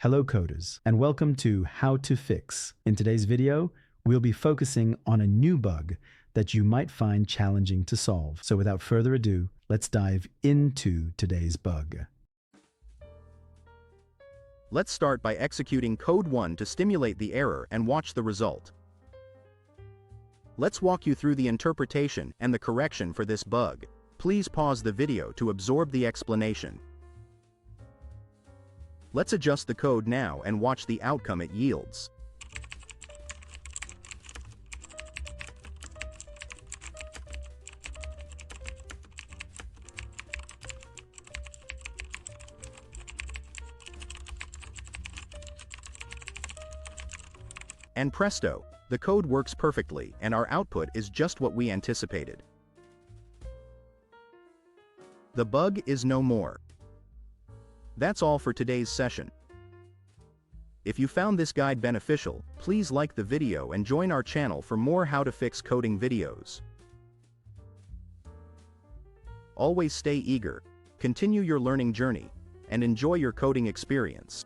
Hello coders, and welcome to How to Fix. In today's video, we'll be focusing on a new bug that you might find challenging to solve. So without further ado, let's dive into today's bug. Let's start by executing code 1 to stimulate the error and watch the result. Let's walk you through the interpretation and the correction for this bug. Please pause the video to absorb the explanation. Let's adjust the code now and watch the outcome it yields. And presto, the code works perfectly and our output is just what we anticipated. The bug is no more. That's all for today's session. If you found this guide beneficial, please like the video and join our channel for more how to fix coding videos. Always stay eager, continue your learning journey, and enjoy your coding experience.